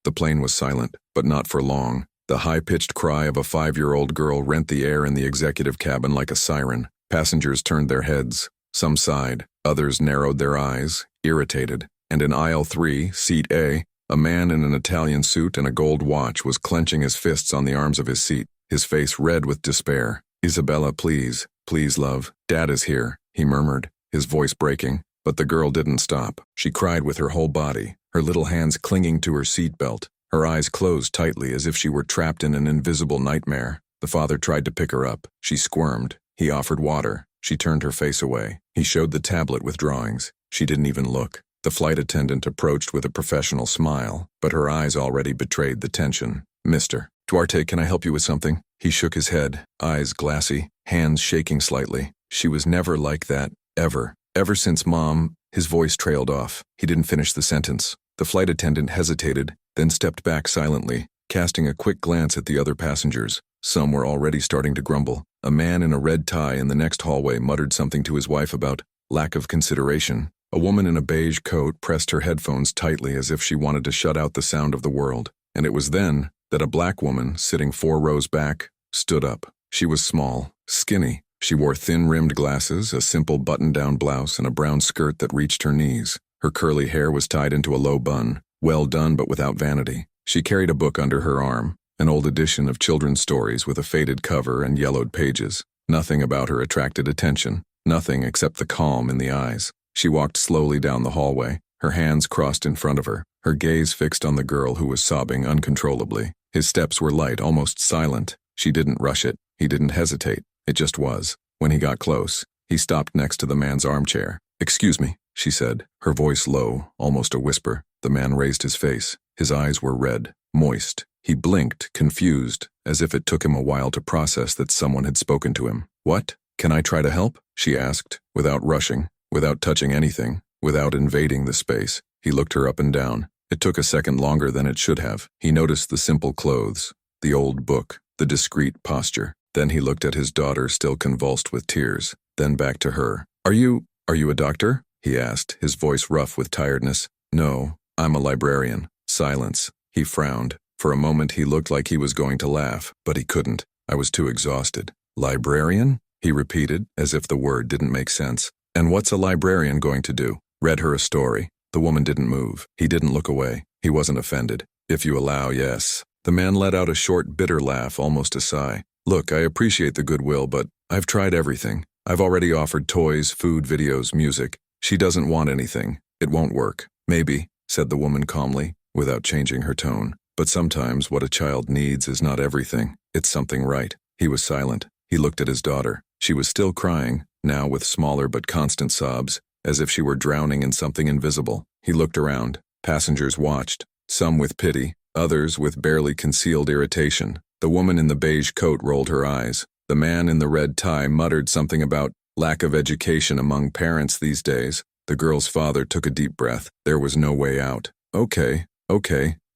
The plane was silent, but not for long. The high-pitched cry of a 5-year-old girl rent the air in the executive cabin like a siren. Passengers turned their heads. Some sighed, others narrowed their eyes, irritated, and in aisle 3, seat A, a man in an Italian suit and a gold watch was clenching his fists on the arms of his seat, his face red with despair. "Isabella, please, please, love, Dad is here," he murmured, his voice breaking. But the girl didn't stop. She cried with her whole body, her little hands clinging to her seatbelt, her eyes closed tightly as if she were trapped in an invisible nightmare. The father tried to pick her up. She squirmed. He offered water. She turned her face away. He showed the tablet with drawings. She didn't even look. The flight attendant approached with a professional smile, but her eyes already betrayed the tension. "Mr. Duarte, can I help you with something?" He shook his head, eyes glassy, hands shaking slightly. "She was never like that, ever. Ever since Mom..." His voice trailed off. He didn't finish the sentence. The flight attendant hesitated, then stepped back silently, casting a quick glance at the other passengers. Some were already starting to grumble. A man in a red tie in the next hallway muttered something to his wife about lack of consideration. A woman in a beige coat pressed her headphones tightly as if she wanted to shut out the sound of the world. And it was then that a black woman, sitting 4 rows back, stood up. She was small, skinny. She wore thin-rimmed glasses, a simple button-down blouse, and a brown skirt that reached her knees. Her curly hair was tied into a low bun, well done but without vanity. She carried a book under her arm, an old edition of children's stories with a faded cover and yellowed pages. Nothing about her attracted attention, nothing except the calm in the eyes. She walked slowly down the hallway, her hands crossed in front of her, her gaze fixed on the girl who was sobbing uncontrollably. His steps were light, almost silent. She didn't rush it. He didn't hesitate. It just was. When he got close, he stopped next to the man's armchair. "Excuse me," she said, her voice low, almost a whisper. The man raised his face. His eyes were red, moist. He blinked, confused, as if it took him a while to process that someone had spoken to him. "What? Can I try to help?" she asked, without rushing, without touching anything, without invading the space. He looked her up and down. It took a second longer than it should have. He noticed the simple clothes, the old book, the discreet posture. Then he looked at his daughter still convulsed with tears, then back to her. Are you a doctor?" he asked, his voice rough with tiredness. "No, I'm a librarian." Silence. He frowned. For a moment he looked like he was going to laugh, but he couldn't. "I was too exhausted." "Librarian?" he repeated, as if the word didn't make sense. "And what's a librarian going to do?" "Read her a story." The woman didn't move. He didn't look away. He wasn't offended. "If you allow, yes." The man let out a short, bitter laugh, almost a sigh. "Look, I appreciate the goodwill, but I've tried everything. I've already offered toys, food, videos, music. She doesn't want anything. It won't work." "Maybe," said the woman calmly, without changing her tone. "But sometimes what a child needs is not everything. It's something right." He was silent. He looked at his daughter. She was still crying, now with smaller but constant sobs, as if she were drowning in something invisible. He looked around. Passengers watched, some with pity, others with barely concealed irritation. The woman in the beige coat rolled her eyes. The man in the red tie muttered something about lack of education among parents these days. The girl's father took a deep breath. There was no way out. Okay,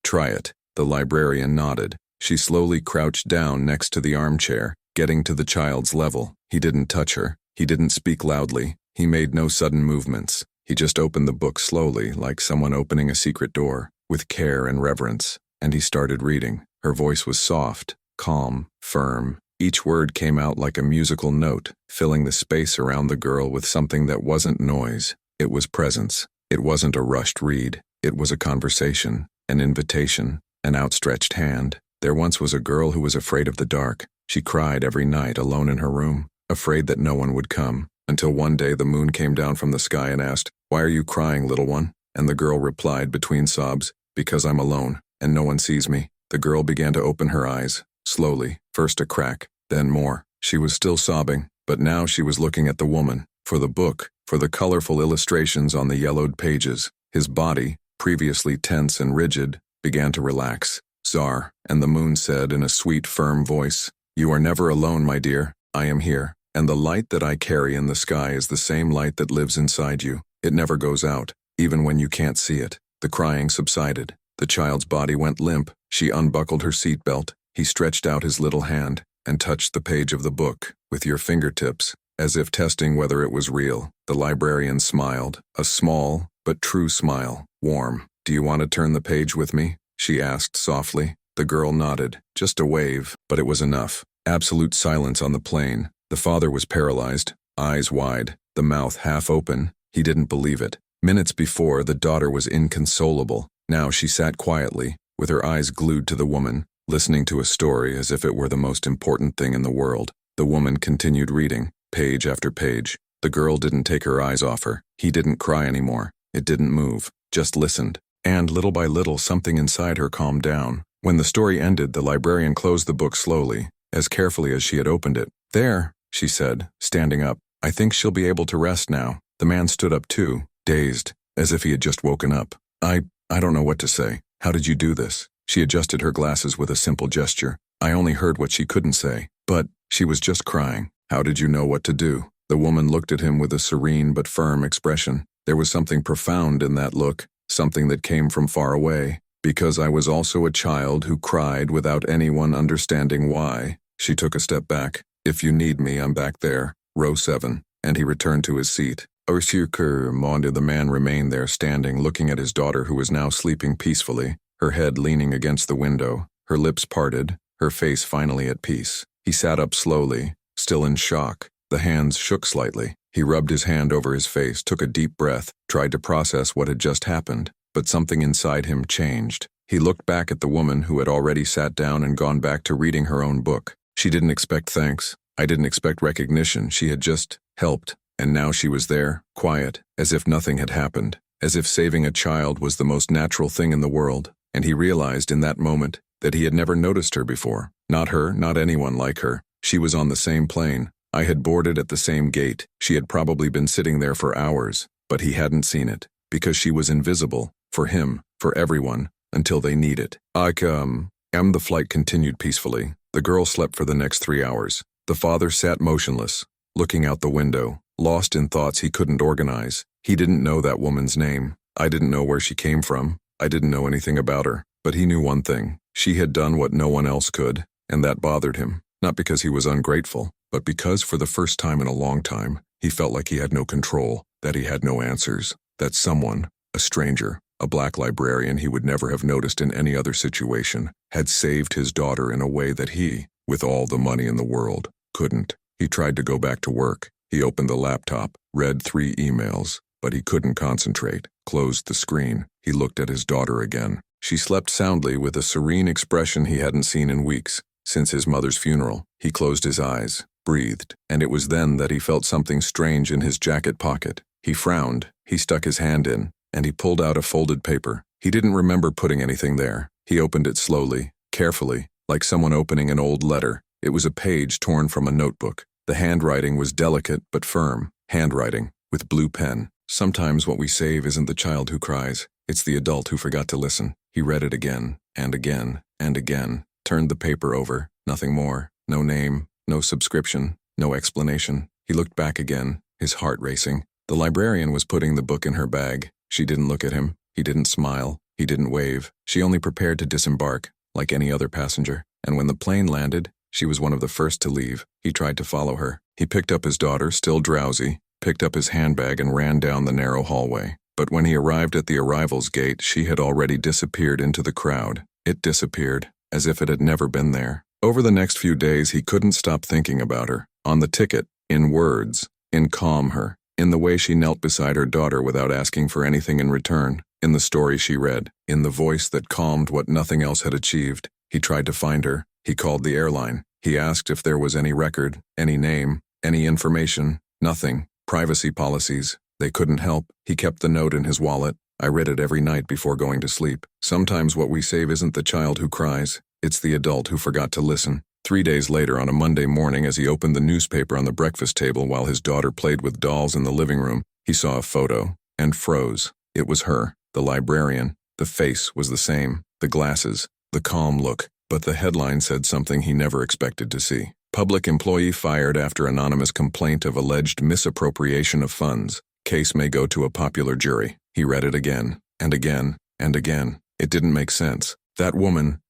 try it." The librarian nodded. She slowly crouched down next to the armchair, getting to the child's level. He didn't touch her. He didn't speak loudly. He made no sudden movements. He just opened the book slowly, like someone opening a secret door, with care and reverence. And he started reading. Her voice was soft, calm, firm. Each word came out like a musical note, filling the space around the girl with something that wasn't noise. It was presence. It wasn't a rushed read. It was a conversation, an invitation, an outstretched hand. There once was a girl who was afraid of the dark. She cried every night alone in her room, afraid that no one would come, until one day the moon came down from the sky and asked, "Why are you crying, little one?" And the girl replied between sobs, "Because I'm alone, and no one sees me." The girl began to open her eyes, slowly, first a crack, then more. She was still sobbing, but now she was looking at the woman, for the book, for the colorful illustrations on the yellowed pages. His body, previously tense and rigid, began to relax. "Czar," and the moon said in a sweet, firm voice, "You are never alone, my dear. I am here, and the light that I carry in the sky is the same light that lives inside you. It never goes out, even when you can't see it." The crying subsided. The child's body went limp. She unbuckled her seatbelt. He stretched out his little hand and touched the page of the book with your fingertips, as if testing whether it was real. The librarian smiled, a small but true smile, warm. "Do you want to turn the page with me?" she asked softly. The girl nodded. Just a wave, but it was enough. Absolute silence on the plane. The father was paralyzed, eyes wide, the mouth half open. He didn't believe it. Minutes before, the daughter was inconsolable. Now she sat quietly, with her eyes glued to the woman, listening to a story as if it were the most important thing in the world. The woman continued reading, page after page. The girl didn't take her eyes off her. He didn't cry anymore. It didn't move, just listened. And little by little, something inside her calmed down. When the story ended, the librarian closed the book slowly, as carefully as she had opened it. "There," she said, standing up. "I think she'll be able to rest now." The man stood up too, dazed, as if he had just woken up. I don't know what to say. How did you do this?" She adjusted her glasses with a simple gesture. I only heard what she couldn't say. But she was just crying. "How did you know what to do?" The woman looked at him with a serene but firm expression. There was something profound in that look, something that came from far away. "Because I was also a child who cried without anyone understanding why." She took a step back. "If you need me, I'm back there, row 7. And he returned to his seat. The man remained there standing, looking at his daughter who was now sleeping peacefully, her head leaning against the window, her lips parted, her face finally at peace. He sat up slowly, still in shock. The hands shook slightly. He rubbed his hand over his face, took a deep breath, tried to process what had just happened. But something inside him changed. He looked back at the woman who had already sat down and gone back to reading her own book. She didn't expect thanks. I didn't expect recognition. She had just helped. And now she was there, quiet, as if nothing had happened, as if saving a child was the most natural thing in the world. And he realized in that moment that he had never noticed her before. Not her, not anyone like her. She was on the same plane. I had boarded at the same gate. She had probably been sitting there for hours, but he hadn't seen it, because she was invisible, for him, for everyone, until they need it. The flight continued peacefully. The girl slept for the next 3 hours. The father sat motionless, looking out the window, lost in thoughts he couldn't organize. He didn't know that woman's name. I didn't know where she came from. I didn't know anything about her. But he knew one thing. She had done what no one else could, and that bothered him. Not because he was ungrateful, but because for the first time in a long time, he felt like he had no control, that he had no answers, that someone, a stranger, a black librarian he would never have noticed in any other situation, had saved his daughter in a way that he, with all the money in the world, couldn't. He tried to go back to work. He opened the laptop, read 3 emails, but he couldn't concentrate, closed the screen. He looked at his daughter again. She slept soundly with a serene expression he hadn't seen in weeks, since his mother's funeral. He closed his eyes, breathed, and it was then that he felt something strange in his jacket pocket. He frowned, he stuck his hand in, and he pulled out a folded paper. He didn't remember putting anything there. He opened it slowly, carefully, like someone opening an old letter. It was a page torn from a notebook. The handwriting was delicate but firm. Handwriting, with blue pen. Sometimes what we save isn't the child who cries. It's the adult who forgot to listen. He read it again, and again, and again. Turned the paper over. Nothing more. No name, no subscription, no explanation. He looked back again, his heart racing. The librarian was putting the book in her bag. She didn't look at him. He didn't smile. He didn't wave. She only prepared to disembark, like any other passenger. And when the plane landed, she was one of the first to leave. He tried to follow her. He picked up his daughter, still drowsy, picked up his handbag and ran down the narrow hallway. But when he arrived at the arrivals gate, she had already disappeared into the crowd. It disappeared, as if it had never been there. Over the next few days, he couldn't stop thinking about her. On the ticket, in words, in calm her, in the way she knelt beside her daughter without asking for anything in return, in the story she read, in the voice that calmed what nothing else had achieved. He tried to find her. He called the airline. He asked if there was any record, any name, any information. Nothing. Privacy policies. They couldn't help. He kept the note in his wallet. I read it every night before going to sleep. Sometimes what we save isn't the child who cries. It's the adult who forgot to listen. 3 days later, on a Monday morning, as he opened the newspaper on the breakfast table while his daughter played with dolls in the living room, he saw a photo and froze. It was her, the librarian. The face was the same, the glasses, the calm look. But the headline said something he never expected to see. Public employee fired after anonymous complaint of alleged misappropriation of funds. Case may go to a popular jury. He read it again, and again, and again. It didn't make sense. That woman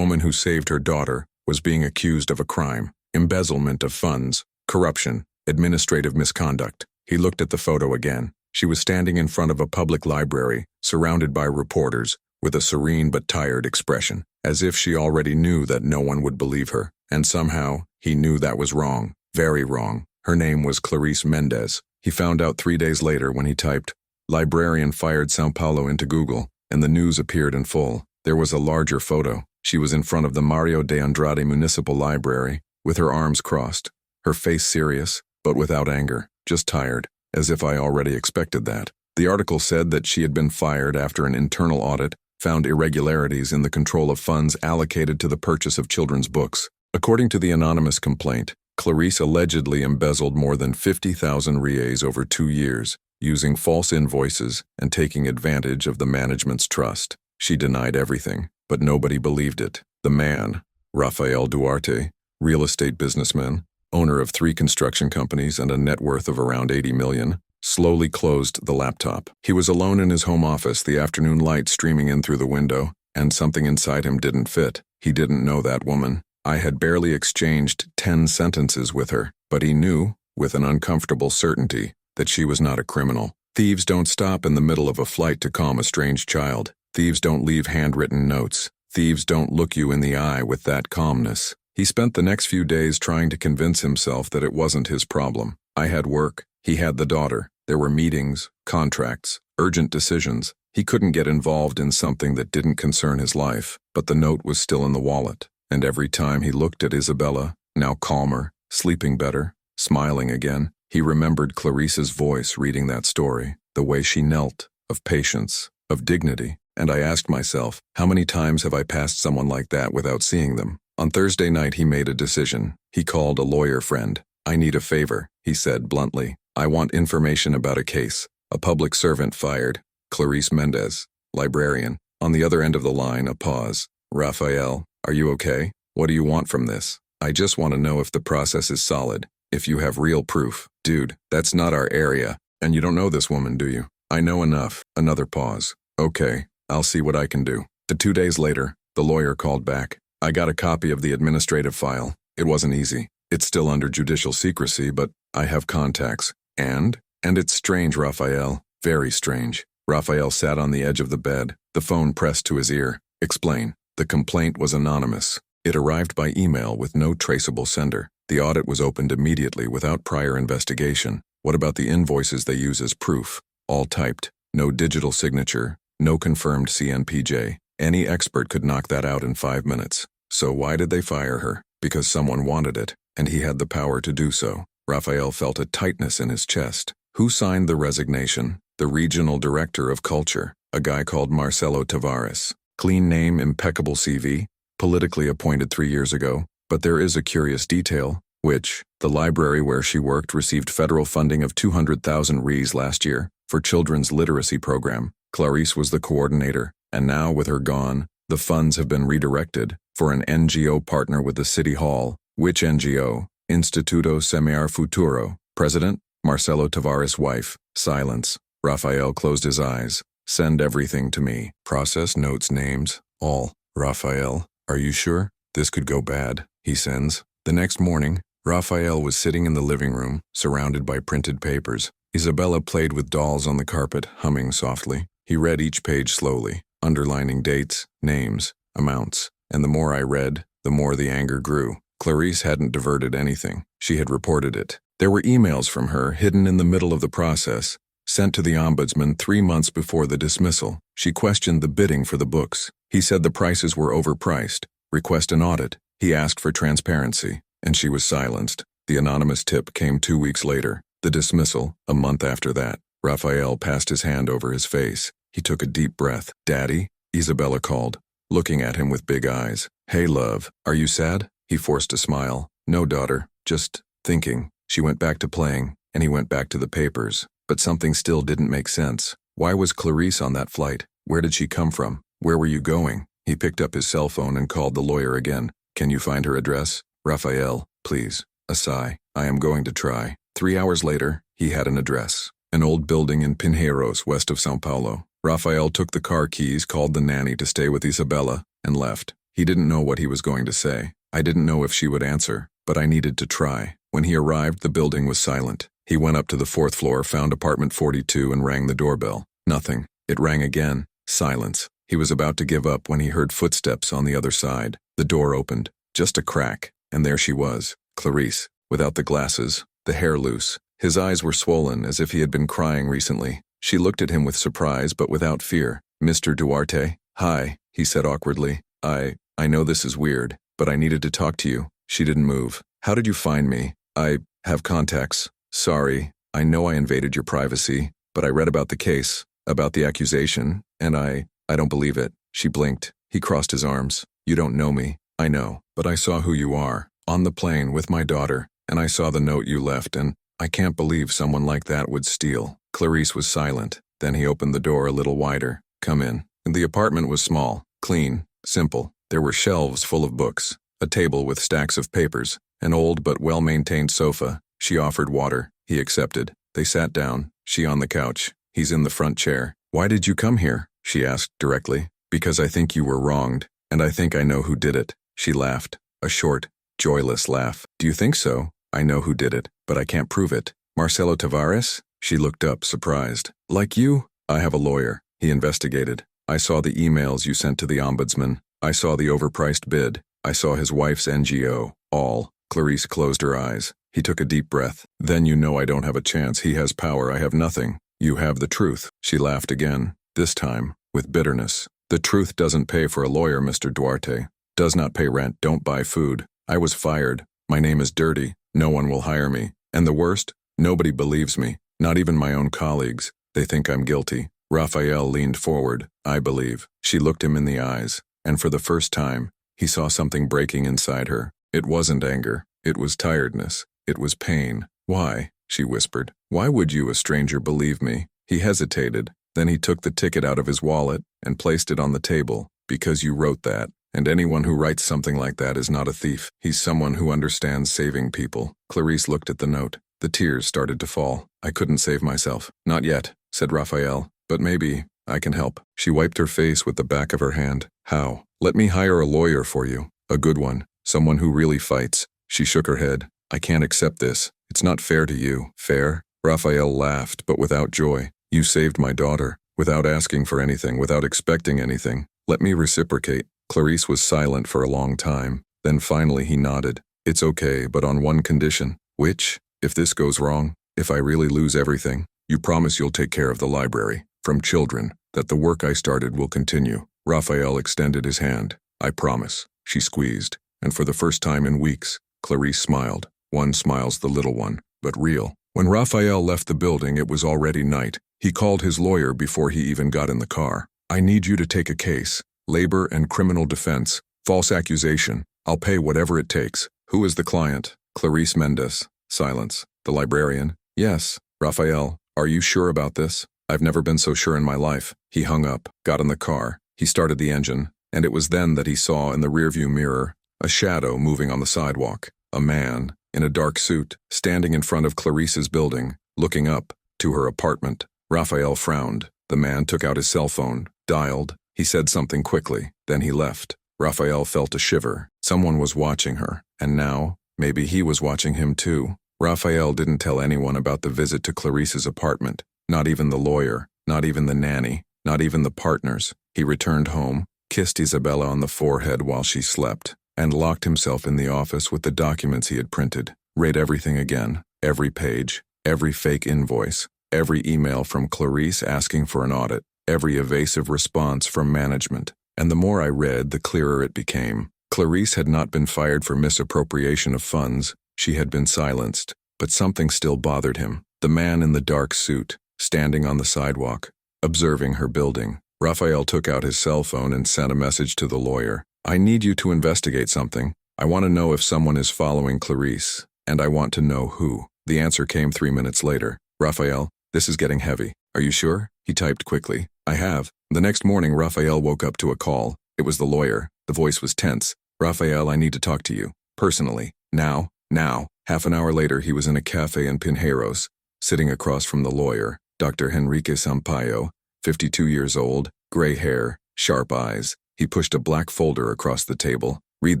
who saved her daughter, was being accused of a crime. Embezzlement of funds, corruption, administrative misconduct. He looked at the photo again. She was standing in front of a public library, surrounded by reporters, with a serene but tired expression, as if she already knew that no one would believe her. And somehow, he knew that was wrong, very wrong. Her name was Clarice Mendez. He found out 3 days later when he typed, "Librarian fired São Paulo" into Google, and the news appeared in full. There was a larger photo. She was in front of the Mario de Andrade Municipal Library, with her arms crossed, her face serious, but without anger, just tired, as if I already expected that. The article said that she had been fired after an internal audit found irregularities in the control of funds allocated to the purchase of children's books. According to the anonymous complaint, Clarice allegedly embezzled more than 50,000 reais over 2 years, using false invoices and taking advantage of the management's trust. She denied everything, but nobody believed it. The man, Rafael Duarte, real estate businessman, owner of 3 construction companies and a net worth of around 80 million, slowly closed the laptop. He was alone in his home office, the afternoon light streaming in through the window, and something inside him didn't fit. He didn't know that woman. I had barely exchanged 10 sentences with her, but he knew, with an uncomfortable certainty, that she was not a criminal. Thieves don't stop in the middle of a flight to calm a strange child. Thieves don't leave handwritten notes. Thieves don't look you in the eye with that calmness. He spent the next few days trying to convince himself that it wasn't his problem. I had work. He had the daughter. There were meetings, contracts, urgent decisions. He couldn't get involved in something that didn't concern his life, but the note was still in the wallet. And every time he looked at Isabella, now calmer, sleeping better, smiling again, he remembered Clarice's voice reading that story, the way she knelt, of patience, of dignity. And I asked myself, how many times have I passed someone like that without seeing them? On Thursday night he made a decision. He called a lawyer friend. "I need a favor," he said bluntly. "I want information about a case. A public servant fired. Clarice Mendez, librarian." On the other end of the line, a pause. "Rafael, are you okay? What do you want from this?" "I just want to know if the process is solid, if you have real proof." "Dude, that's not our area. And you don't know this woman, do you?" "I know enough." Another pause. "Okay, I'll see what I can do." 2 days later, the lawyer called back. "I got a copy of the administrative file. It wasn't easy. It's still under judicial secrecy, but I have contacts. And it's strange, Rafael. Very strange." Rafael sat on the edge of the bed, the phone pressed to his ear. "Explain." The complaint was anonymous. It arrived by email with no traceable sender. The audit was opened immediately without prior investigation. What about the invoices they use as proof? All typed. No digital signature. No confirmed CNPJ. Any expert could knock that out in 5 minutes. So why did they fire her? Because someone wanted it, and he had the power to do so. Rafael felt a tightness in his chest. Who signed the resignation? The regional director of culture, a guy called Marcelo Tavares. Clean name, impeccable CV, politically appointed 3 years ago. But there is a curious detail, which, the library where she worked received federal funding of 200,000 reais last year for children's literacy program. Clarice was the coordinator, and now with her gone, the funds have been redirected for an NGO partner with the City Hall. Which NGO? Instituto Semear Futuro. President? Marcelo Tavares' wife. Silence. Rafael closed his eyes. "Send everything to me. Process, notes, names, all." "Rafael, are you sure? This could go bad." He sends. The next morning, Rafael was sitting in the living room, surrounded by printed papers. Isabella played with dolls on the carpet, humming softly. He read each page slowly, underlining dates, names, amounts. And the more I read, the more the anger grew. Clarice hadn't diverted anything. She had reported it. There were emails from her hidden in the middle of the process, sent to the ombudsman 3 months before the dismissal. She questioned the bidding for the books. He said the prices were overpriced. Request an audit. He asked for transparency, and she was silenced. The anonymous tip came 2 weeks later. The dismissal, a month after that. Rafael passed his hand over his face. He took a deep breath. "Daddy?" Isabella called, looking at him with big eyes. "Hey, love, are you sad?" He forced a smile. "No, daughter, just thinking." She went back to playing, and he went back to the papers. But something still didn't make sense. Why was Clarice on that flight? Where did she come from? Where were you going? He picked up his cell phone and called the lawyer again. "Can you find her address?" "Rafael, please." A sigh. "I am going to try." 3 hours later, he had an address. An old building in Pinheiros, west of São Paulo. Rafael took the car keys, called the nanny to stay with Isabella, and left. He didn't know what he was going to say. I didn't know if she would answer, but I needed to try. When he arrived, the building was silent. He went up to the 4th floor, found apartment 42, and rang the doorbell. Nothing. It rang again. Silence. He was about to give up when he heard footsteps on the other side. The door opened, just a crack, and there she was, Clarice, without the glasses, the hair loose. His eyes were swollen as if he had been crying recently. She looked at him with surprise but without fear. "Mr. Duarte?" "Hi," he said awkwardly. I know this is weird, but I needed to talk to you." She didn't move. "How did you find me?" "I have contacts." "Sorry, I know I invaded your privacy, but I read about the case, about the accusation, and I don't believe it." She blinked. He crossed his arms. "You don't know me." "I know, but I saw who you are, on the plane with my daughter, and I saw the note you left, and I can't believe someone like that would steal." Clarice was silent. Then he opened the door a little wider. "Come in." And the apartment was small, clean, simple. There were shelves full of books, a table with stacks of papers, an old but well-maintained sofa. She offered water. He accepted. They sat down, she on the couch, he's in the front chair. "Why did you come here?" she asked directly. "Because I think you were wronged, and I think I know who did it." She laughed, a short, joyless laugh. "Do you think so? I know who did it, but I can't prove it." "Marcelo Tavares?" She looked up, surprised. "Like you?" "I have a lawyer." He investigated. "I saw the emails you sent to the ombudsman. I saw the overpriced bid. I saw his wife's NGO. All." Clarice closed her eyes. He took a deep breath. "Then you know I don't have a chance. He has power. I have nothing. You have the truth." She laughed again, this time with bitterness. "The truth doesn't pay for a lawyer, Mr. Duarte. Does not pay rent, don't buy food. I was fired. My name is dirty. No one will hire me. And the worst? Nobody believes me. Not even my own colleagues. They think I'm guilty." Raphael leaned forward. "I believe." She looked him in the eyes, and for the first time, he saw something breaking inside her. It wasn't anger. It was tiredness. It was pain. "Why?" she whispered. "Why would you, a stranger, believe me?" He hesitated. Then he took the ticket out of his wallet and placed it on the table. "Because you wrote that. And anyone who writes something like that is not a thief. He's someone who understands saving people." Clarice looked at the note. The tears started to fall. "I couldn't save myself." "Not yet," said Raphael. "But maybe I can help." She wiped her face with the back of her hand. "How?" "Let me hire a lawyer for you. A good one. Someone who really fights." She shook her head. "I can't accept this. It's not fair to you." "Fair?" Raphael laughed, but without joy. "You saved my daughter, without asking for anything, without expecting anything. Let me reciprocate." Clarice was silent for a long time. Then finally he nodded. "It's okay, but on one condition." "Which?" "If this goes wrong, if I really lose everything, you promise you'll take care of the library, from children, that the work I started will continue." Raphael extended his hand. "I promise." She squeezed, and for the first time in weeks, Clarice smiled. One smile's the little one, but real. When Raphael left the building, it was already night. He called his lawyer before he even got in the car. "I need you to take a case. Labor and criminal defense. False accusation. I'll pay whatever it takes." "Who is the client?" "Clarice Mendez." Silence. "The librarian?" "Yes." "Raphael, are you sure about this?" "I've never been so sure in my life." He hung up, got in the car. He started the engine, and it was then that he saw in the rearview mirror a shadow moving on the sidewalk. A man, in a dark suit, standing in front of Clarice's building, looking up to her apartment. Raphael frowned. The man took out his cell phone, dialed. He said something quickly, then he left. Raphael felt a shiver. Someone was watching her, and now, maybe he was watching him too. Raphael didn't tell anyone about the visit to Clarice's apartment. Not even the lawyer, not even the nanny, not even the partners. He returned home, kissed Isabella on the forehead while she slept, and locked himself in the office with the documents he had printed. Read everything again, every page, every fake invoice, every email from Clarice asking for an audit, every evasive response from management. And the more I read, the clearer it became. Clarice had not been fired for misappropriation of funds. She had been silenced, but something still bothered him. The man in the dark suit, standing on the sidewalk, observing her building. Raphael took out his cell phone and sent a message to the lawyer. "I need you to investigate something. I want to know if someone is following Clarice, and I want to know who." The answer came 3 minutes later. "Raphael, this is getting heavy. Are you sure?" He typed quickly. "I have." The next morning, Raphael woke up to a call. It was the lawyer. The voice was tense. "Raphael, I need to talk to you. Personally. Now. Now." Half an hour later, he was in a cafe in Pinheiros, sitting across from the lawyer, Dr. Henrique Sampaio, 52 years old, gray hair, sharp eyes. He pushed a black folder across the table. "Read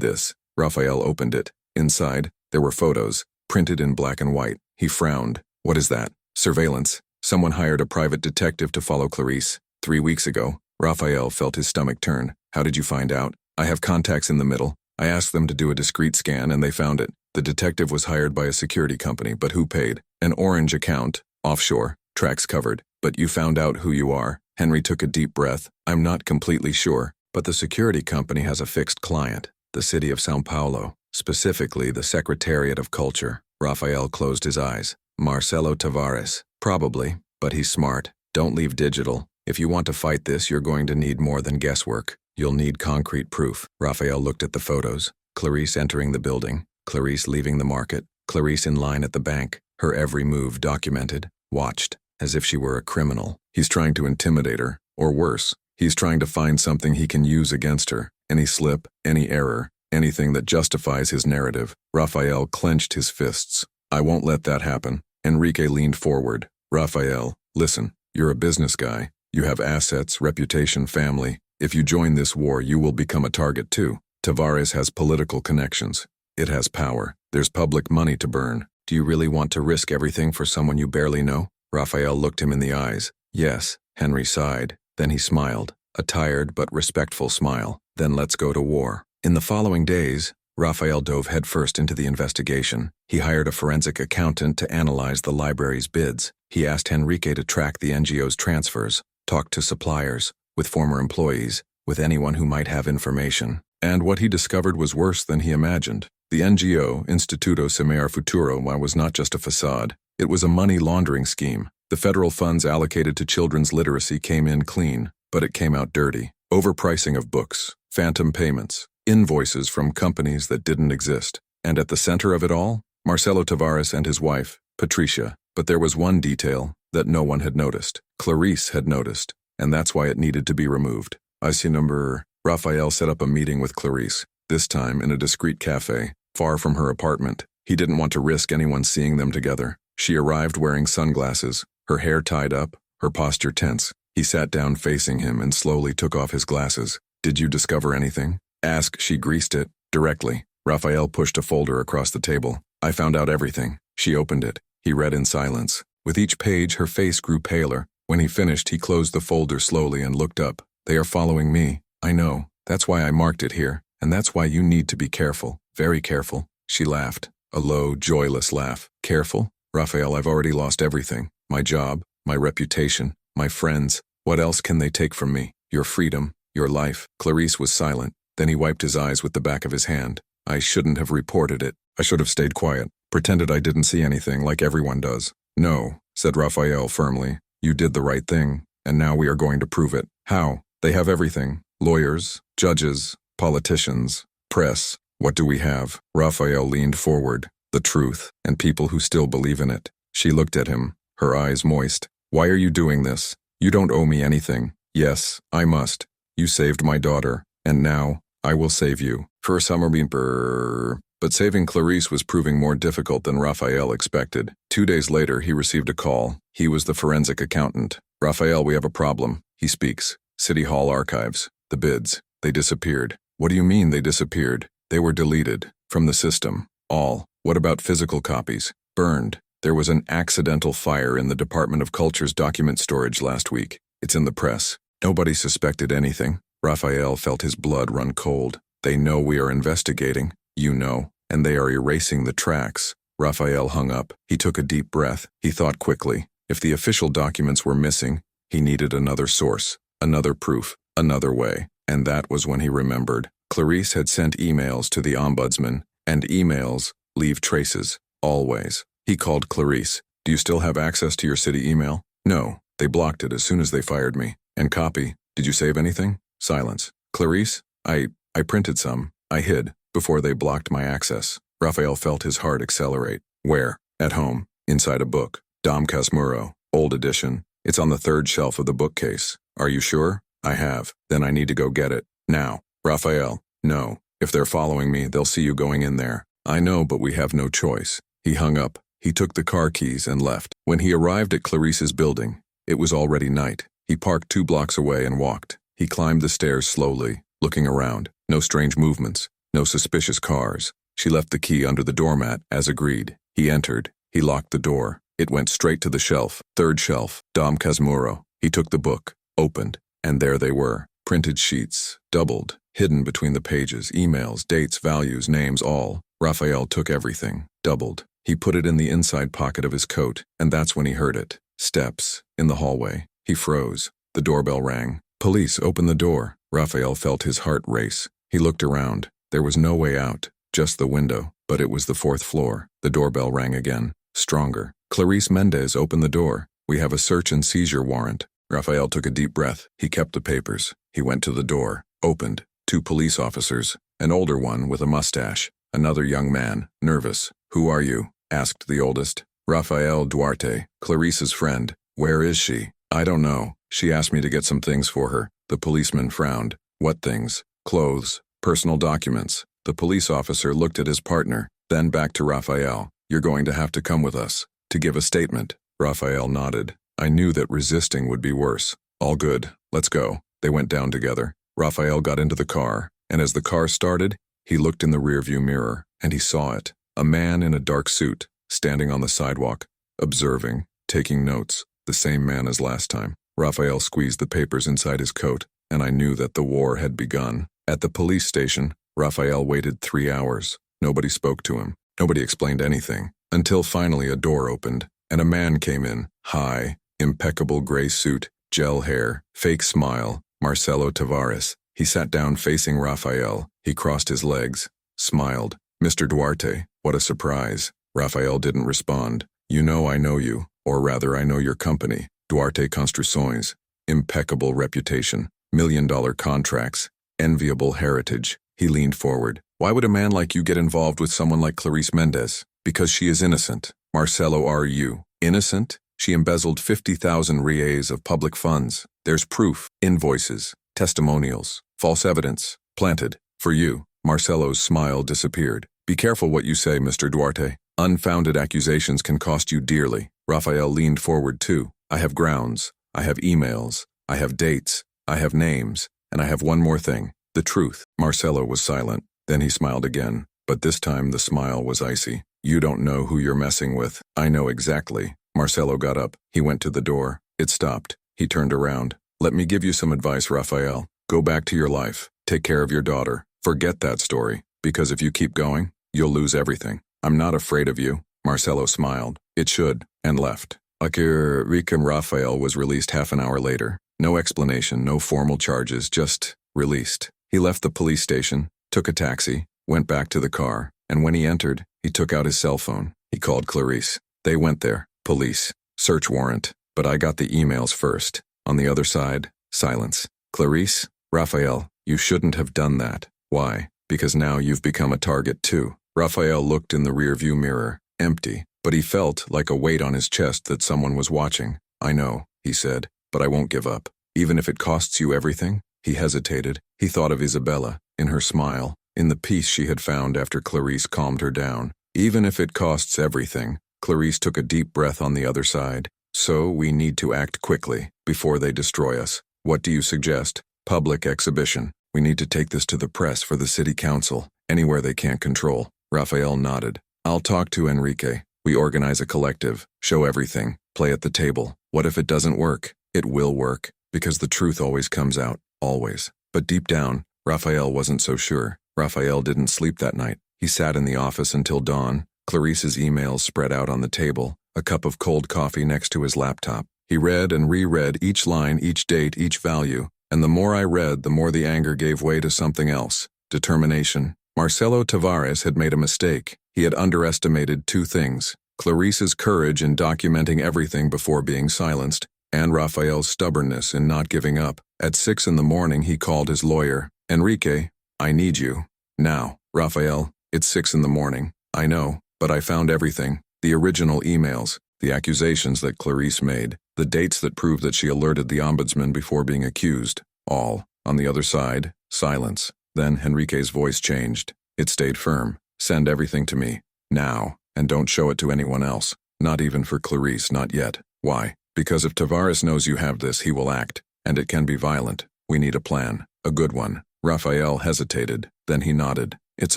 this." Raphael opened it. Inside, there were photos, printed in black and white. He frowned. "What is that?" "Surveillance. Someone hired a private detective to follow Clarice. 3 weeks ago. Raphael felt his stomach turn. How did you find out? I have contacts in the middle. I asked them to do a discreet scan and they found it. The detective was hired by a security company, but who paid? An orange account, offshore, tracks covered. But you found out who you are. Henry took a deep breath. I'm not completely sure, but the security company has a fixed client, the city of São Paulo, specifically the Secretariat of Culture. Raphael closed his eyes. Marcelo Tavares. Probably, but he's smart. Don't leave digital. If you want to fight this, you're going to need more than guesswork. You'll need concrete proof. Raphael looked at the photos. Clarice entering the building. Clarice leaving the market. Clarice in line at the bank. Her every move documented, watched, as if she were a criminal. He's trying to intimidate her, or worse, he's trying to find something he can use against her. Any slip, any error, anything that justifies his narrative. Raphael clenched his fists. I won't let that happen. Enrique leaned forward. Raphael, listen, you're a business guy. You have assets, reputation, family. If you join this war, you will become a target too. Tavares has political connections. It has power. There's public money to burn. Do you really want to risk everything for someone you barely know? Raphael looked him in the eyes. Yes, Henry sighed. Then he smiled, a tired but respectful smile. Then let's go to war. In the following days, Raphael dove headfirst into the investigation. He hired a forensic accountant to analyze the library's bids. He asked Enrique to track the NGO's transfers, talk to suppliers, with former employees, with anyone who might have information. And what he discovered was worse than he imagined. The NGO, Instituto Semear Futuro, was not just a facade. It was a money laundering scheme. The federal funds allocated to children's literacy came in clean, but it came out dirty. Overpricing of books, phantom payments, invoices from companies that didn't exist. And at the center of it all, Marcelo Tavares and his wife, Patricia. But there was one detail that no one had noticed. Clarice had noticed, and that's why it needed to be removed. I see number. Raphael set up a meeting with Clarice, this time in a discreet cafe, far from her apartment. He didn't want to risk anyone seeing them together. She arrived wearing sunglasses, her hair tied up, her posture tense. He sat down facing him and slowly took off his glasses. Did you discover anything? Ask, she greased it, directly. Raphael pushed a folder across the table. I found out everything. She opened it. He read in silence. With each page, her face grew paler. When he finished, he closed the folder slowly and looked up. They are following me. I know. That's why I marked it here. And that's why you need to be careful. Very careful. She laughed. A low, joyless laugh. Careful? Raphael, I've already lost everything. My job, my reputation, my friends. What else can they take from me? Your freedom, your life. Clarice was silent. Then he wiped his eyes with the back of his hand. I shouldn't have reported it. I should have stayed quiet. Pretended I didn't see anything like everyone does. No, said Raphael firmly. You did the right thing, and now we are going to prove it. How? They have everything. Lawyers, judges, politicians, press. What do we have? Raphael leaned forward. The truth, and people who still believe in it. She looked at him, her eyes moist. Why are you doing this? You don't owe me anything. Yes, I must. You saved my daughter, and now, I will save you. For a summer bean brrr. But saving Clarice was proving more difficult than Raphael expected. 2 days later, he received a call. He was the forensic accountant. Raphael, we have a problem. He speaks. City Hall archives. The bids. They disappeared. What do you mean they disappeared? They were deleted. From the system. All. What about physical copies? Burned. There was an accidental fire in the Department of Culture's document storage last week. It's in the press. Nobody suspected anything. Raphael felt his blood run cold. They know we are investigating. You know. And they are erasing the tracks. Raphael hung up. He took a deep breath. He thought quickly. If the official documents were missing, he needed another source, another proof, another way. And that was when he remembered. Clarice had sent emails to the ombudsman, and emails leave traces, always. He called Clarice. Do you still have access to your city email? No. They blocked it as soon as they fired me. And copy. Did you save anything? Silence. Clarice? I printed some. I hid, before they blocked my access. Raphael felt his heart accelerate. Where? At home. Inside a book. Dom Casmurro. Old edition. It's on the third shelf of the bookcase. Are you sure? I have. Then I need to go get it. Now. Raphael. No. If they're following me, they'll see you going in there. I know, but we have no choice. He hung up. He took the car keys and left. When he arrived at Clarice's building, it was already night. He parked 2 blocks away and walked. He climbed the stairs slowly, looking around. No strange movements. No suspicious cars. She left the key under the doormat, as agreed. He entered. He locked the door. It went straight to the shelf. Third shelf. Dom Casmurro. He took the book, opened, And there they were, printed sheets, doubled, hidden between the pages, emails, dates, values, names, all. Raphael took everything, doubled. He put it in the inside pocket of his coat, and that's when he heard it. Steps, in the hallway. He froze. The doorbell rang. Police, open the door. Raphael felt his heart race. He looked around. There was no way out, just the window, but it was the 4th floor. The doorbell rang again, stronger. Clarice Mendez, open the door. We have a search and seizure warrant. Raphael took a deep breath. He kept the papers. He went to the door, opened. 2 police officers, an older one with a mustache, another young man, nervous. Who are you? Asked the oldest. Rafael Duarte, Clarice's friend. Where is she? I don't know. She asked me to get some things for her. The policeman frowned. What things? Clothes, personal documents. The police officer looked at his partner, then back to Raphael. You're going to have to come with us to give a statement. Raphael nodded. I knew that resisting would be worse. All good. Let's go. They went down together. Raphael got into the car, and as the car started, he looked in the rearview mirror, and he saw it. A man in a dark suit, standing on the sidewalk, observing, taking notes, the same man as last time. Raphael squeezed the papers inside his coat, and I knew that the war had begun. At the police station, Raphael waited 3 hours. Nobody spoke to him. Nobody explained anything, until finally a door opened, and a man came in, high, impeccable gray suit, gel hair, fake smile, Marcelo Tavares. He sat down facing Raphael. He crossed his legs, smiled. Mr. Duarte, what a surprise. Raphael didn't respond. You know I know you, or rather I know your company, Duarte Construções. Impeccable reputation, million-dollar contracts, enviable heritage. He leaned forward. Why would a man like you get involved with someone like Clarice Mendez? Because she is innocent. Marcelo, are you innocent? She embezzled 50,000 reais of public funds. There's proof, invoices, testimonials, false evidence, planted. For you. Marcelo's smile disappeared. Be careful what you say, Mr. Duarte. Unfounded accusations can cost you dearly. Raphael leaned forward too. I have grounds. I have emails. I have dates. I have names. And I have one more thing. The truth. Marcelo was silent. Then he smiled again. But this time the smile was icy. You don't know who you're messing with. I know exactly. Marcelo got up. He went to the door. It stopped. He turned around. Let me give you some advice, Raphael. Go back to your life. Take care of your daughter. Forget that story, because if you keep going, you'll lose everything. I'm not afraid of you. Marcelo smiled. It should, and left. Ricam Raphael was released half an hour later. No explanation, no formal charges, just released. He left the police station, took a taxi, went back to the car, and when he entered, he took out his cell phone. He called Clarice. They went there. Police. Search warrant. But I got the emails first. On the other side, silence. Clarice? Raphael, you shouldn't have done that. Why? Because now you've become a target too. Raphael looked in the rearview mirror, empty, but he felt like a weight on his chest that someone was watching. I know, he said, but I won't give up. Even if it costs you everything? He hesitated. He thought of Isabella, in her smile, in the peace she had found after Clarice calmed her down. Even if it costs everything. Clarice took a deep breath on the other side. So we need to act quickly, before they destroy us. What do you suggest? Public exhibition. We need to take this to the press for the city council, anywhere they can't control. Raphael nodded. I'll talk to Enrique. We organize a collective, show everything, play at the table. What if it doesn't work? It will work, because the truth always comes out, always. But deep down, Raphael wasn't so sure. Raphael didn't sleep that night. He sat in the office until dawn. Clarice's emails spread out on the table, a cup of cold coffee next to his laptop. He read and reread each line, each date, each value. And the more I read, the more the anger gave way to something else. Determination. Marcelo Tavares had made a mistake. He had underestimated 2 things. Clarice's courage in documenting everything before being silenced, and Raphael's stubbornness in not giving up. At 6 in the morning, he called his lawyer. Enrique, I need you. Now. Raphael, it's 6 in the morning. I know, but I found everything. The original emails, the accusations that Clarice made, the dates that prove that she alerted the ombudsman before being accused. All. On the other side, silence. Then Enrique's voice changed. It stayed firm. Send everything to me. Now. And don't show it to anyone else. Not even for Clarice, not yet. Why? Because if Tavares knows you have this, he will act. And it can be violent. We need a plan. A good one. Raphael hesitated. Then he nodded. It's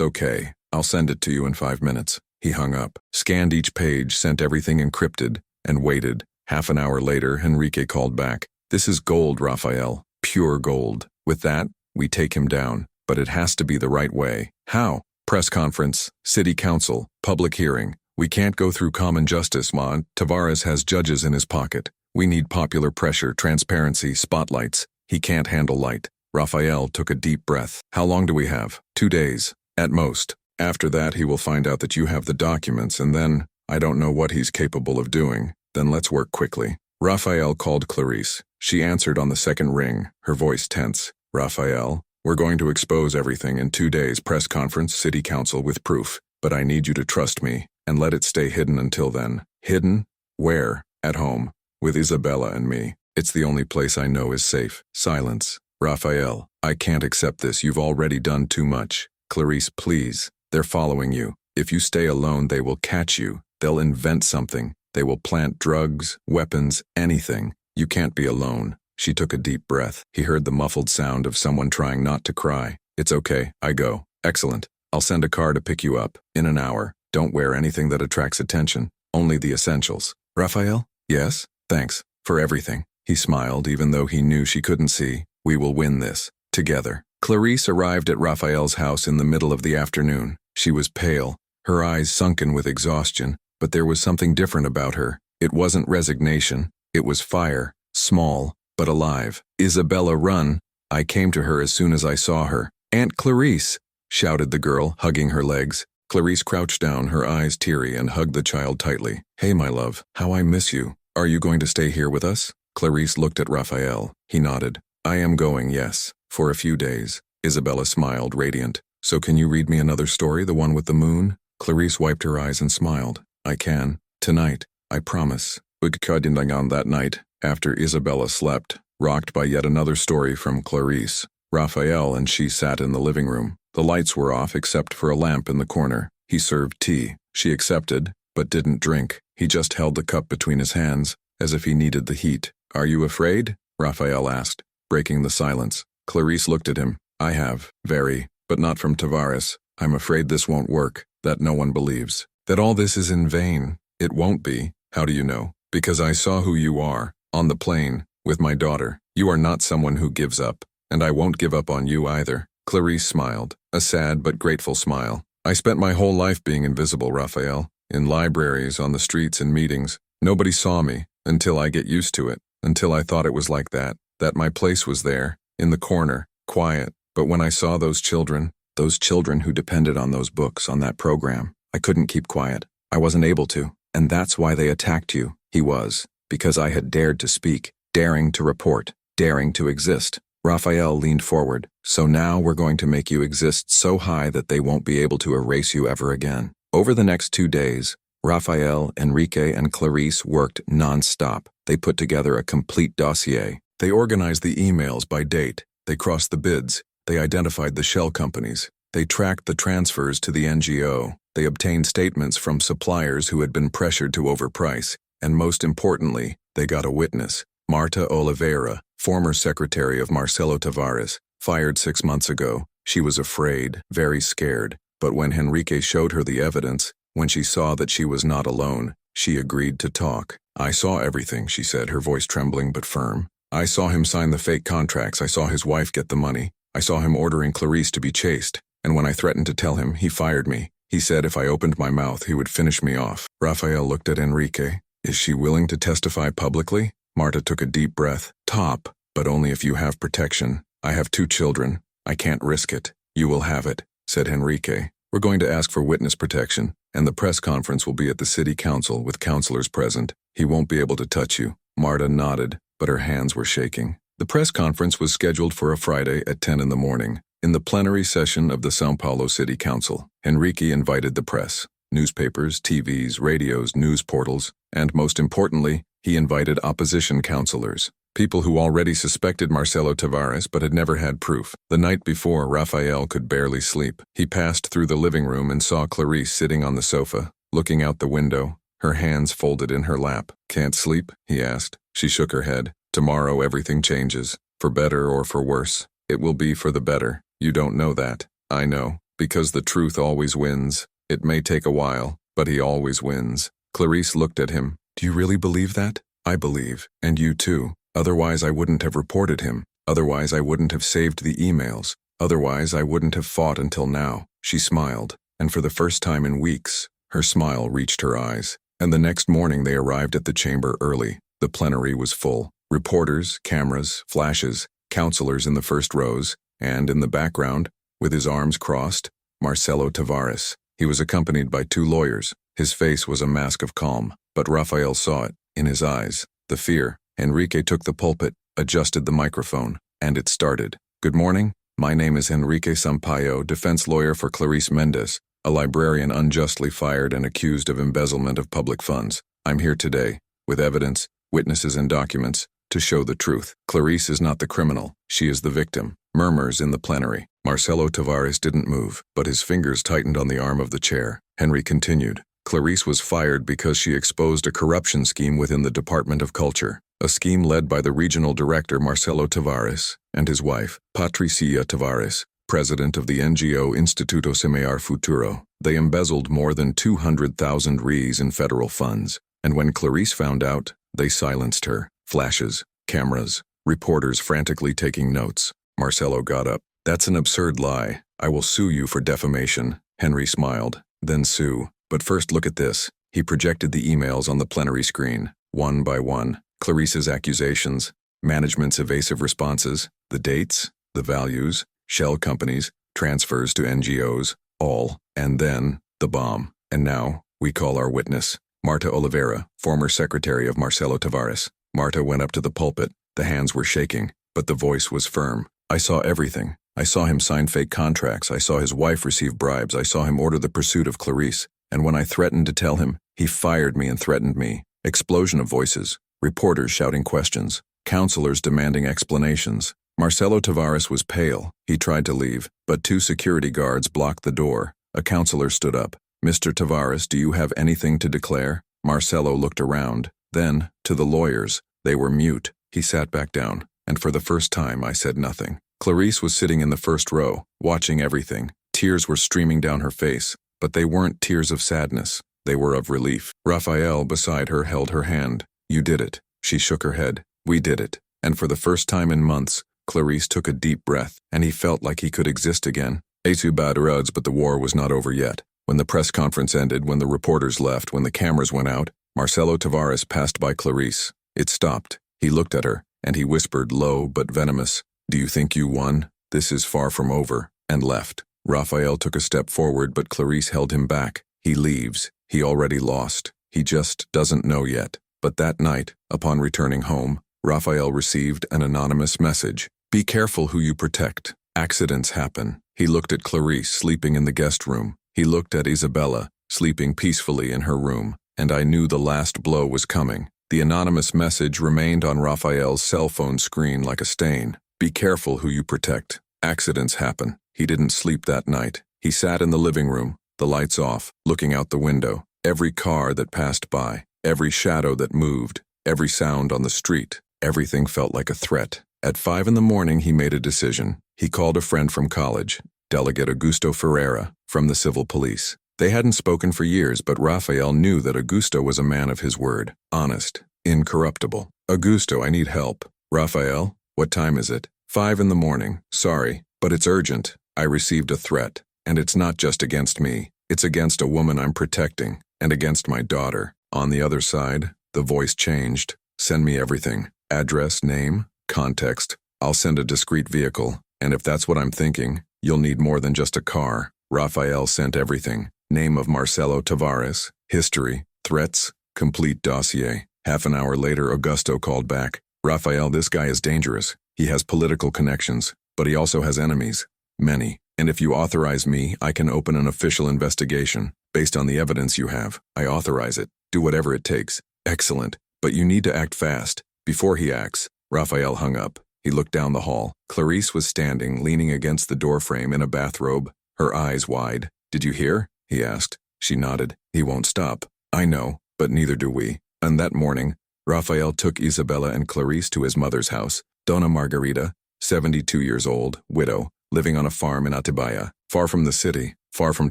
okay. I'll send it to you in 5 minutes. He hung up, scanned each page, sent everything encrypted, and waited. Half an hour later, Enrique called back. This is gold, Raphael. Pure gold. With that, we take him down. But it has to be the right way. How? Press conference, city council, public hearing. We can't go through common justice, Ma. Tavares has judges in his pocket. We need popular pressure, transparency, spotlights. He can't handle light. Raphael took a deep breath. How long do we have? 2 days. At most. After that, he will find out that you have the documents, and then, I don't know what he's capable of doing. Then let's work quickly. Raphael called Clarice. She answered on the second ring, her voice tense. Raphael, we're going to expose everything in 2 days. Press conference, city council with proof. But I need you to trust me, and let it stay hidden until then. Hidden? Where? At home. With Isabella and me. It's the only place I know is safe. Silence. Raphael, I can't accept this. You've already done too much. Clarice, please. They're following you. If you stay alone, they will catch you. They'll invent something. They will plant drugs, weapons, anything. You can't be alone. She took a deep breath. He heard the muffled sound of someone trying not to cry. It's okay, I go. Excellent. I'll send a car to pick you up. In an hour. Don't wear anything that attracts attention. Only the essentials. Raphael? Yes? Thanks. For everything. He smiled, even though he knew she couldn't see. We will win this. Together. Clarice arrived at Raphael's house in the middle of the afternoon. She was pale, her eyes sunken with exhaustion, but there was something different about her. It wasn't resignation. It was fire. Small, but alive. Isabella, run. I came to her as soon as I saw her. Aunt Clarice, shouted the girl, hugging her legs. Clarice crouched down, her eyes teary, and hugged the child tightly. Hey, my love, how I miss you. Are you going to stay here with us? Clarice looked at Raphael. He nodded. I am going, yes, for a few days. Isabella smiled, radiant. So can you read me another story, the one with the moon? Clarice wiped her eyes and smiled. I can. Tonight. I promise. On that night, after Isabella slept, rocked by yet another story from Clarice, Raphael and she sat in the living room. The lights were off except for a lamp in the corner. He served tea. She accepted, but didn't drink. He just held the cup between his hands, as if he needed the heat. Are you afraid? Raphael asked, breaking the silence. Clarice looked at him. I have, very, but not from Tavares. I'm afraid this won't work, that no one believes. That all this is in vain. It won't be. How do you know? Because I saw who you are, on the plane, with my daughter. You are not someone who gives up, and I won't give up on you either. Clarice smiled, a sad but grateful smile. I spent my whole life being invisible, Raphael. In libraries, on the streets, in meetings. Nobody saw me, until I get used to it, until I thought it was like that my place was there, in the corner, quiet. But when I saw those children who depended on those books, on that program, I couldn't keep quiet. I wasn't able to, and that's why they attacked you. He was, because I had dared to speak, daring to report, daring to exist. Raphael leaned forward. So now we're going to make you exist so high that they won't be able to erase you ever again. Over the next 2 days, Raphael, Enrique, and Clarice worked non-stop. They put together a complete dossier. They organized the emails by date. They crossed the bids. They identified the shell companies. They tracked the transfers to the NGO. They obtained statements from suppliers who had been pressured to overprice. And most importantly, they got a witness. Marta Oliveira, former secretary of Marcelo Tavares, fired 6 months ago. She was afraid, very scared. But when Enrique showed her the evidence, when she saw that she was not alone, she agreed to talk. I saw everything, she said, her voice trembling but firm. I saw him sign the fake contracts. I saw his wife get the money. I saw him ordering Clarice to be chased. And when I threatened to tell him, he fired me. He said if I opened my mouth, he would finish me off. Raphael looked at Enrique. Is she willing to testify publicly? Marta took a deep breath. Top, but only if you have protection. I have 2 children. I can't risk it. You will have it, said Enrique. We're going to ask for witness protection, and the press conference will be at the city council with counselors present. He won't be able to touch you. Marta nodded, but her hands were shaking. The press conference was scheduled for a Friday at 10 in the morning. In the plenary session of the São Paulo City Council, Enrique invited the press, newspapers, TVs, radios, news portals, and most importantly, he invited opposition counselors, people who already suspected Marcelo Tavares but had never had proof. The night before, Raphael could barely sleep. He passed through the living room and saw Clarice sitting on the sofa, looking out the window, her hands folded in her lap. Can't sleep? He asked. She shook her head. Tomorrow everything changes, for better or for worse. It will be for the better. You don't know that. I know, because the truth always wins. It may take a while, but he always wins. Clarice looked at him. Do you really believe that? I believe, and you too. Otherwise I wouldn't have reported him. Otherwise, I wouldn't have saved the emails. Otherwise, I wouldn't have fought until now. She smiled, and for the first time in weeks, her smile reached her eyes. And the next morning they arrived at the chamber early. The plenary was full. Reporters, cameras, flashes, counselors in the first rows, and in the background, with his arms crossed, Marcelo Tavares. He was accompanied by 2 lawyers. His face was a mask of calm, but Rafael saw it, in his eyes, the fear. Enrique took the pulpit, adjusted the microphone, and it started. Good morning. My name is Enrique Sampaio, defense lawyer for Clarice Mendez, a librarian unjustly fired and accused of embezzlement of public funds. I'm here today, with evidence, witnesses and documents, to show the truth. Clarice is not the criminal. She is the victim. Murmurs in the plenary. Marcelo Tavares didn't move, but his fingers tightened on the arm of the chair. Henry continued. Clarice was fired because she exposed a corruption scheme within the Department of Culture, a scheme led by the regional director Marcelo Tavares and his wife, Patricia Tavares, president of the NGO Instituto Semear Futuro. They embezzled more than 200,000 reais in federal funds, and when Clarice found out, they silenced her. Flashes, cameras, reporters frantically taking notes. Marcelo got up. That's an absurd lie. I will sue you for defamation. Henry smiled. Then sue. But first look at this. He projected the emails on the plenary screen, one by one. Clarice's accusations, management's evasive responses, the dates, the values, shell companies, transfers to NGOs, all, and then, the bomb. And now, we call our witness, Marta Oliveira, former secretary of Marcelo Tavares. Marta went up to the pulpit. The hands were shaking, but the voice was firm. I saw everything. I saw him sign fake contracts. I saw his wife receive bribes. I saw him order the pursuit of Clarice. And when I threatened to tell him, he fired me and threatened me. Explosion of voices. Reporters shouting questions. Counselors demanding explanations. Marcelo Tavares was pale. He tried to leave, but 2 security guards blocked the door. A counselor stood up. Mr. Tavares, do you have anything to declare? Marcelo looked around. Then, to the lawyers. They were mute. He sat back down, and for the first time I said nothing. Clarice was sitting in the first row, watching everything. Tears were streaming down her face, but they weren't tears of sadness. They were of relief. Rafael, beside her, held her hand. You did it. She shook her head. We did it. And for the first time in months, Clarice took a deep breath, and he felt like he could exist again. Esu bad roads, but the war was not over yet. When the press conference ended, when the reporters left, when the cameras went out, Marcelo Tavares passed by Clarice. It stopped. He looked at her, and he whispered low but venomous, Do you think you won? This is far from over, and left. Rafael took a step forward, but Clarice held him back. He leaves. He already lost. He just doesn't know yet. But that night, upon returning home, Rafael received an anonymous message. Be careful who you protect. Accidents happen. He looked at Clarice sleeping in the guest room. He looked at Isabella, sleeping peacefully in her room, and I knew the last blow was coming. The anonymous message remained on Rafael's cell phone screen like a stain. Be careful who you protect. Accidents happen. He didn't sleep that night. He sat in the living room, the lights off, looking out the window. Every car that passed by, every shadow that moved, every sound on the street, everything felt like a threat. At 5 a.m, he made a decision. He called a friend from college, Delegate Augusto Ferreira, from the civil police. They hadn't spoken for years, but Rafael knew that Augusto was a man of his word, honest, incorruptible. Augusto, I need help. Rafael, what time is it? 5 a.m. Sorry, but it's urgent. I received a threat, and it's not just against me. It's against a woman I'm protecting, and against my daughter. On the other side, the voice changed. Send me everything. Address, name, context. I'll send a discreet vehicle, and if that's what I'm thinking, you'll need more than just a car. Rafael sent everything. Name of Marcelo Tavares, history, threats, complete dossier. Half an hour later, Augusto called back. Rafael, this guy is dangerous. He has political connections, but he also has enemies. Many. And if you authorize me, I can open an official investigation. Based on the evidence you have, I authorize it. Do whatever it takes. Excellent. But you need to act fast. Before he acts, Rafael hung up. He looked down the hall. Clarice was standing, leaning against the doorframe in a bathrobe, her eyes wide. Did you hear? He asked. She nodded. He won't stop. I know, but neither do we. And that morning, Rafael took Isabella and Clarice to his mother's house, Dona Margarita, 72 years old, widow, living on a farm in Atibaya, far from the city, far from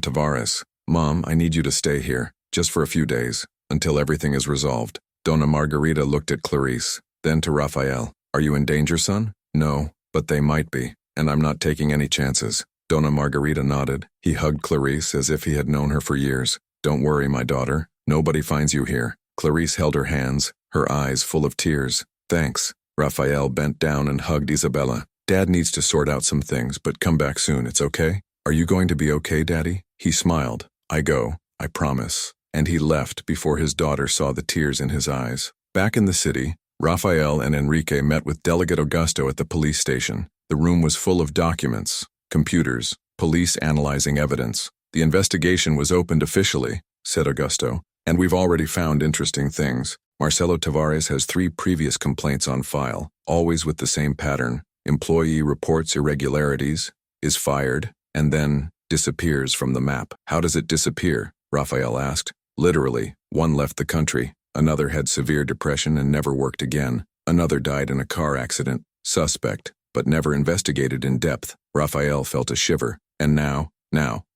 Tavares. Mom, I need you to stay here, just for a few days, until everything is resolved. Dona Margarita looked at Clarice, then to Rafael. Are you in danger, son? No, But they might be, and I'm not taking any chances. Dona Margarita nodded. He hugged Clarice as if he had known her for years. Don't worry, my daughter. Nobody finds you here. Clarice held her hands, her eyes full of tears. Thanks. Raphael bent down and hugged Isabella. Dad needs to sort out some things, but come back soon, it's okay? Are you going to be okay, Daddy? He smiled. I go, I promise. And he left before his daughter saw the tears in his eyes. Back in the city, Raphael and Enrique met with Delegate Augusto at the police station. The room was full of documents, computers, police analyzing evidence. The investigation was opened officially, said Augusto, and we've already found interesting things. Marcelo Tavares has 3 previous complaints on file, always with the same pattern. Employee reports irregularities, is fired, and then disappears from the map. How does it disappear? Raphael asked. Literally, one left the country, another had severe depression and never worked again, another died in a car accident, suspect, but never investigated in depth. Raphael felt a shiver. And now,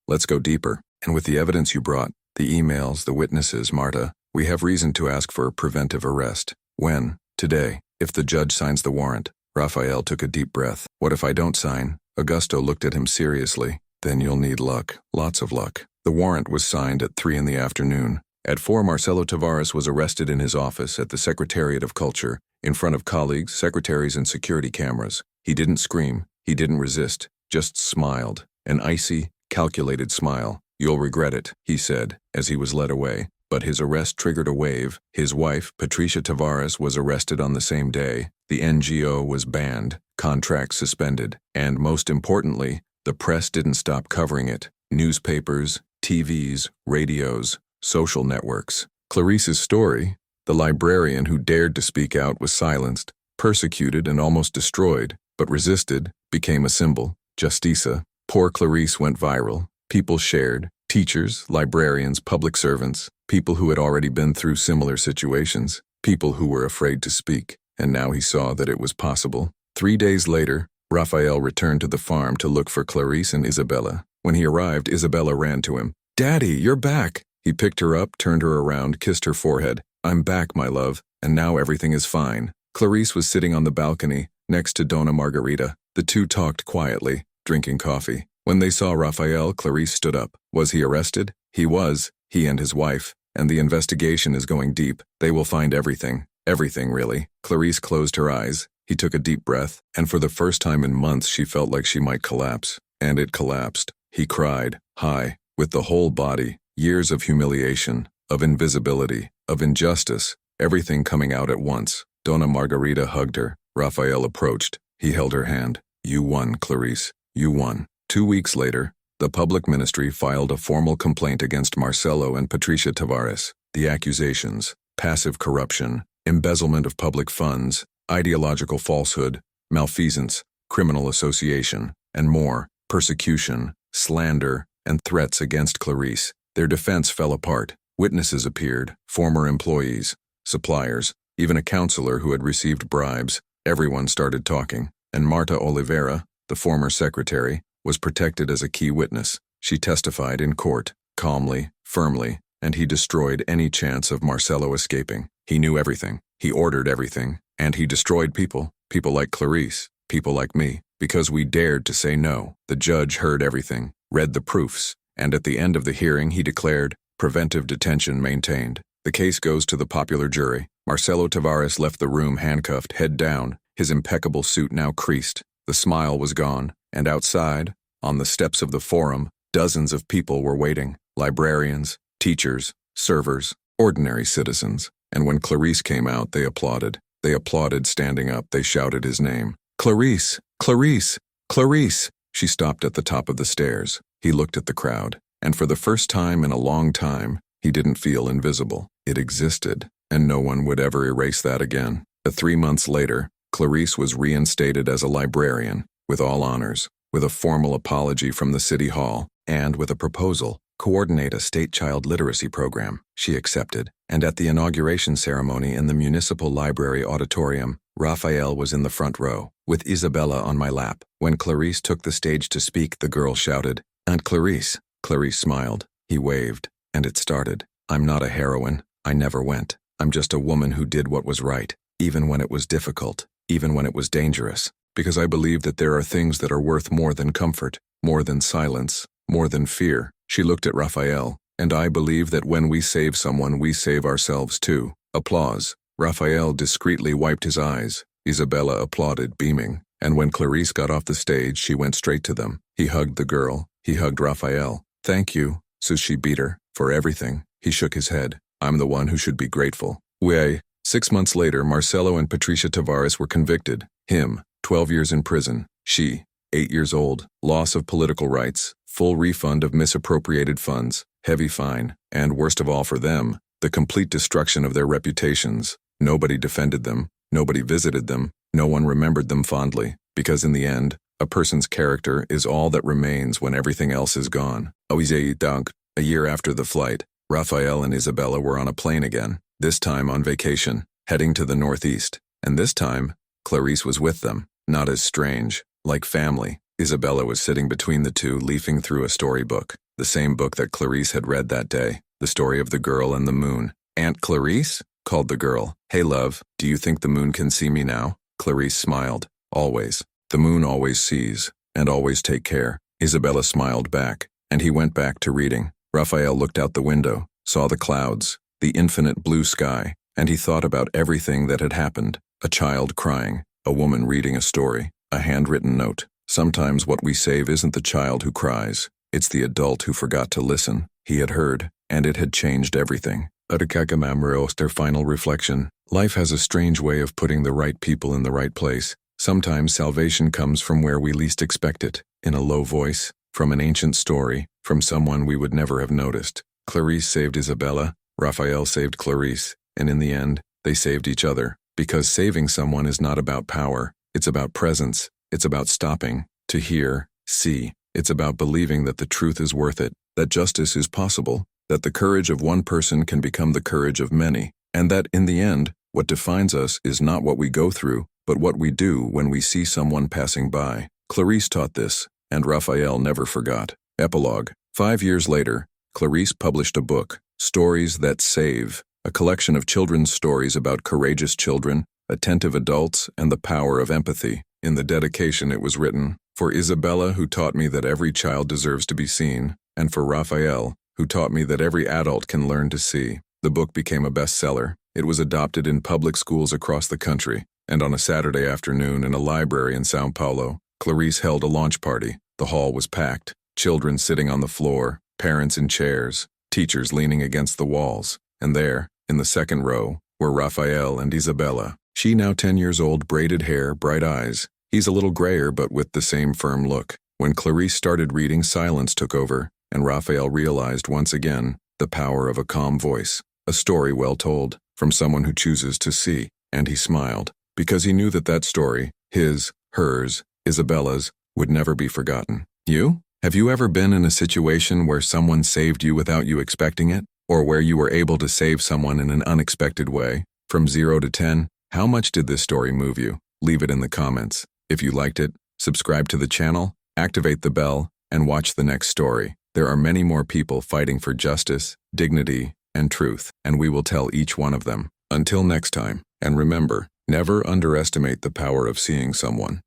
let's go deeper. And with the evidence you brought, the emails, the witnesses, Marta, we have reason to ask for a preventive arrest. When? Today. If the judge signs the warrant. Raphael took a deep breath. What if I don't sign? Augusto looked at him seriously. Then you'll need luck. Lots of luck. The warrant was signed at 3 in the afternoon. At 4, Marcelo Tavares was arrested in his office at the Secretariat of Culture, in front of colleagues, secretaries, and security cameras. He didn't scream. He didn't resist. Just smiled. An icy, calculated smile. You'll regret it, he said, as he was led away. But his arrest triggered a wave. His wife, Patricia Tavares, was arrested on the same day. The NGO was banned, contracts suspended, and most importantly, the press didn't stop covering it. Newspapers, TVs, radios, social networks. Clarice's story, the librarian who dared to speak out, was silenced, persecuted, and almost destroyed, but resisted, became a symbol. Justiça. Poor Clarice went viral. People shared. Teachers, librarians, public servants, people who had already been through similar situations, people who were afraid to speak, and now he saw that it was possible. 3 days later, Raphael returned to the farm to look for Clarice and Isabella. When he arrived, Isabella ran to him. Daddy, you're back! He picked her up, turned her around, kissed her forehead. I'm back, my love, and now everything is fine. Clarice was sitting on the balcony, next to Dona Margarita. The two talked quietly, drinking coffee. When they saw Raphael, Clarice stood up. Was he arrested? He was, he and his wife, and the investigation is going deep. They will find everything. Everything, really. Clarice closed her eyes. He took a deep breath, and for the first time in months she felt like she might collapse. And it collapsed. He cried, high, with the whole body, years of humiliation, of invisibility, of injustice, everything coming out at once. Dona Margarita hugged her. Raphael approached. He held her hand. You won, Clarice. You won. 2 weeks later, the public ministry filed a formal complaint against Marcelo and Patricia Tavares. The accusations: passive corruption, embezzlement of public funds, ideological falsehood, malfeasance, criminal association, and more, persecution, slander, and threats against Clarice. Their defense fell apart. Witnesses appeared, former employees, suppliers, even a counselor who had received bribes. Everyone started talking, and Marta Oliveira, the former secretary, was protected as a key witness. She testified in court, calmly, firmly, and he destroyed any chance of Marcelo escaping. He knew everything. He ordered everything. And he destroyed people like Clarice, people like me, because we dared to say no. The judge heard everything, read the proofs, and at the end of the hearing he declared, preventive detention maintained. The case goes to the popular jury. Marcelo Tavares left the room handcuffed, head down, his impeccable suit now creased. The smile was gone, and outside, on the steps of the forum, dozens of people were waiting. Librarians, teachers, servers, ordinary citizens. And when Clarice came out, they applauded. They applauded standing up. They shouted his name. Clarice! Clarice! Clarice! She stopped at the top of the stairs. He looked at the crowd, and for the first time in a long time, he didn't feel invisible. It existed, and no one would ever erase that again. 3 months later, Clarice was reinstated as a librarian, with all honors, with a formal apology from the City Hall, and with a proposal: coordinate a state child literacy program. She accepted, and at the inauguration ceremony in the Municipal Library Auditorium, Raphael was in the front row, with Isabella on my lap. When Clarice took the stage to speak, the girl shouted, Aunt Clarice. Clarice smiled. He waved, and it started. I'm not a heroine. I never went. I'm just a woman who did what was right, even when it was difficult, even when it was dangerous. because I believe that there are things that are worth more than comfort, more than silence, more than fear. She looked at Raphael. And I believe that when we save someone, we save ourselves too. Applause. Raphael discreetly wiped his eyes. Isabella applauded, beaming. And when Clarice got off the stage, she went straight to them. He hugged the girl. He hugged Raphael. Thank you, so she beat her, for everything. He shook his head. I'm the one who should be grateful. 6 months later, Marcelo and Patricia Tavares were convicted. Him, 12 years in prison. She, 8 years old. Loss of political rights. Full refund of misappropriated funds. Heavy fine, and worst of all for them, the complete destruction of their reputations. Nobody defended them, nobody visited them, no one remembered them fondly, because in the end, a person's character is all that remains when everything else is gone. A year after the flight, Raphael and Isabella were on a plane again, this time on vacation, heading to the northeast, and this time, Clarice was with them, not as strange, like family. Isabella was sitting between the two, leafing through a storybook. The same book that Clarice had read that day, the story of the girl and the moon. Aunt Clarice? Called the girl. Hey love, do you think the moon can see me now? Clarice smiled. Always. The moon always sees, and always take care. Isabella smiled back, and he went back to reading. Raphael looked out the window, saw the clouds, the infinite blue sky, and he thought about everything that had happened. A child crying, a woman reading a story, a handwritten note. Sometimes what we save isn't the child who cries. It's the adult who forgot to listen. He had heard, and it had changed everything. Their final reflection. Life has a strange way of putting the right people in the right place. Sometimes salvation comes from where we least expect it, in a low voice, from an ancient story, from someone we would never have noticed. Clarice saved Isabella, Raphael saved Clarice, and in the end, they saved each other. Because saving someone is not about power, it's about presence, it's about stopping, to hear, see. It's about believing that the truth is worth it, that justice is possible, that the courage of one person can become the courage of many, and that, in the end, what defines us is not what we go through, but what we do when we see someone passing by. Clarice taught this, and Raphael never forgot. Epilogue. 5 years later, Clarice published a book, Stories That Save, a collection of children's stories about courageous children, attentive adults, and the power of empathy. In the dedication it was written, for Isabella, who taught me that every child deserves to be seen, and for Raphael, who taught me that every adult can learn to see. The book became a bestseller. It was adopted in public schools across the country, and on a Saturday afternoon in a library in São Paulo, Clarice held a launch party. The hall was packed, children sitting on the floor, parents in chairs, teachers leaning against the walls, and there, in the second row, were Raphael and Isabella. She now 10 years old, braided hair, bright eyes. He's a little grayer but with the same firm look. When Clarice started reading, silence took over, and Raphael realized once again the power of a calm voice, a story well told, from someone who chooses to see, and he smiled, because he knew that that story, his, hers, Isabella's, would never be forgotten. You? Have you ever been in a situation where someone saved you without you expecting it, or where you were able to save someone in an unexpected way? From 0 to 10, how much did this story move you? Leave it in the comments. If you liked it, subscribe to the channel, activate the bell, and watch the next story. There are many more people fighting for justice, dignity, and truth, and we will tell each one of them. Until next time, and remember, never underestimate the power of seeing someone.